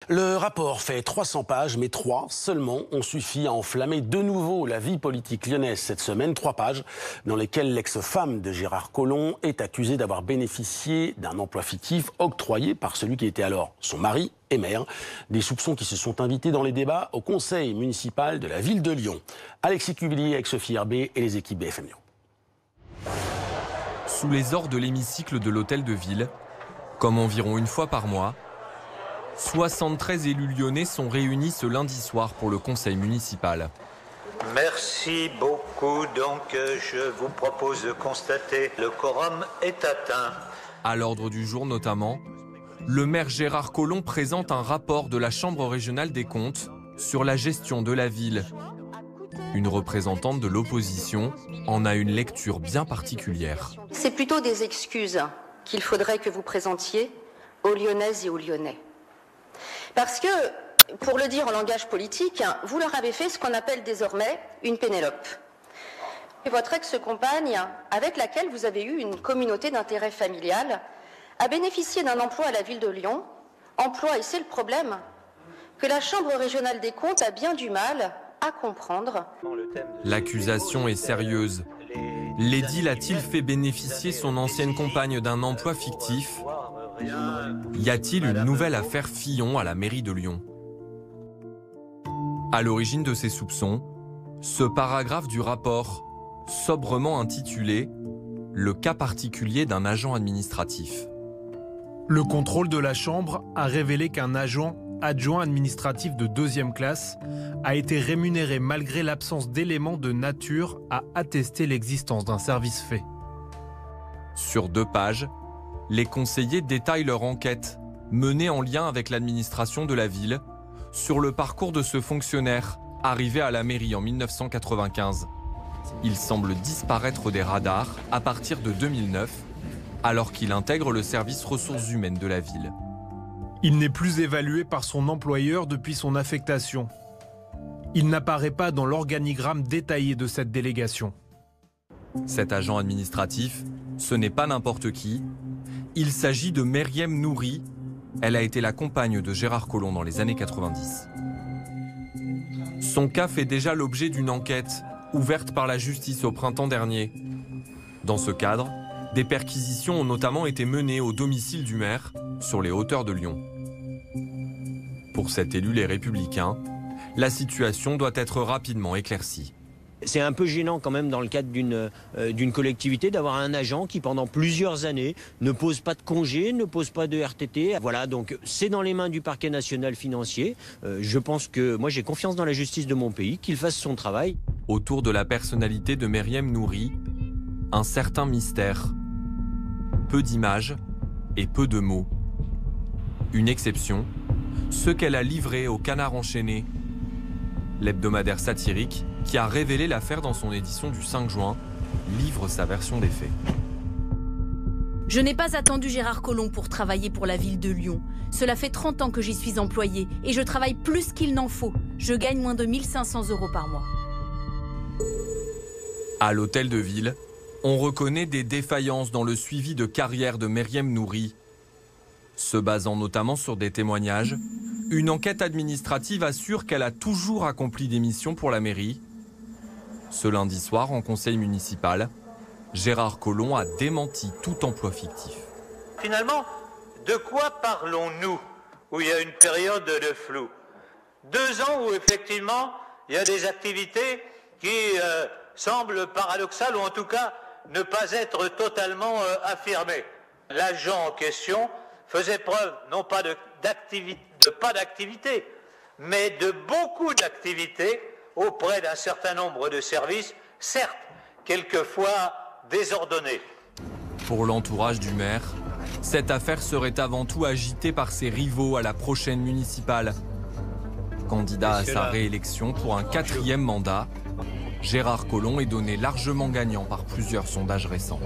Le rapport fait 300 pages, mais 3 seulement ont suffi à enflammer de nouveau la vie politique lyonnaise cette semaine. 3 pages dans lesquelles l'ex-femme de Gérard Collomb est accusée d'avoir bénéficié d'un emploi fictif octroyé par celui qui était alors son mari et maire. Des soupçons qui se sont invités dans les débats au conseil municipal de la ville de Lyon. Alexis Cuvillier avec Sophie Herbet et les équipes BFM Lyon. Sous les ors de l'hémicycle de l'hôtel de ville, comme environ une fois par mois, 73 élus lyonnais sont réunis ce lundi soir pour le conseil municipal. Merci beaucoup. Donc, je vous propose de constater le quorum est atteint. À l'ordre du jour notamment, le maire Gérard Collomb présente un rapport de la Chambre régionale des comptes sur la gestion de la ville. Une représentante de l'opposition en a une lecture bien particulière. C'est plutôt des excuses qu'il faudrait que vous présentiez aux Lyonnaises et aux Lyonnais. Parce que, pour le dire en langage politique, vous leur avez fait ce qu'on appelle désormais une Pénélope. Et votre ex-compagne, avec laquelle vous avez eu une communauté d'intérêt familial, a bénéficié d'un emploi à la ville de Lyon, emploi, et c'est le problème, que la Chambre régionale des comptes a bien du mal à comprendre. L'accusation est sérieuse. L'édile a-t-il fait bénéficier son ancienne compagne d'un emploi fictif ? Y a-t-il une nouvelle affaire Fillon à la mairie de Lyon? À l'origine de ces soupçons, ce paragraphe du rapport, sobrement intitulé « Le cas particulier d'un agent administratif ». Le contrôle de la Chambre a révélé qu'un agent adjoint administratif de 2e classe a été rémunéré malgré l'absence d'éléments de nature à attester l'existence d'un service fait. Sur 2 pages, les conseillers détaillent leur enquête, menée en lien avec l'administration de la ville, sur le parcours de ce fonctionnaire, arrivé à la mairie en 1995. Il semble disparaître des radars à partir de 2009, alors qu'il intègre le service ressources humaines de la ville. Il n'est plus évalué par son employeur depuis son affectation. Il n'apparaît pas dans l'organigramme détaillé de cette délégation. Cet agent administratif, ce n'est pas n'importe qui. Il s'agit de Myriam Nouri. Elle a été la compagne de Gérard Collomb dans les années 90. Son cas fait déjà l'objet d'une enquête ouverte par la justice au printemps dernier. Dans ce cadre, des perquisitions ont notamment été menées au domicile du maire, sur les hauteurs de Lyon. Pour cet élu Les Républicains, la situation doit être rapidement éclaircie. C'est un peu gênant quand même dans le cadre d'une collectivité d'avoir un agent qui pendant plusieurs années ne pose pas de congé, ne pose pas de RTT. Voilà, donc c'est dans les mains du parquet national financier. Je pense que moi j'ai confiance dans la justice de mon pays, qu'il fasse son travail. Autour de la personnalité de Myriam Nouri, un certain mystère. Peu d'images et peu de mots. Une exception, ce qu'elle a livré au Canard enchaîné. L'hebdomadaire satirique, qui a révélé l'affaire dans son édition du 5 juin, livre sa version des faits. Je n'ai pas attendu Gérard Collomb pour travailler pour la ville de Lyon. Cela fait 30 ans que j'y suis employée et je travaille plus qu'il n'en faut. Je gagne moins de 1 500 € par mois. À l'hôtel de ville, on reconnaît des défaillances dans le suivi de carrière de Myriam Nouri. Se basant notamment sur des témoignages, une enquête administrative assure qu'elle a toujours accompli des missions pour la mairie. Ce lundi soir, en conseil municipal, Gérard Collomb a démenti tout emploi fictif. Finalement, de quoi parlons-nous où il y a une période de flou? 2 ans où effectivement il y a des activités qui semblent paradoxales ou en tout cas ne pas être totalement affirmées. L'agent en question faisait preuve non pas pas d'activité, mais de beaucoup d'activités auprès d'un certain nombre de services, certes, quelquefois désordonnés. Pour l'entourage du maire, cette affaire serait avant tout agitée par ses rivaux à la prochaine municipale. Candidat à sa réélection pour un 4e mandat, Gérard Collomb est donné largement gagnant par plusieurs sondages récents.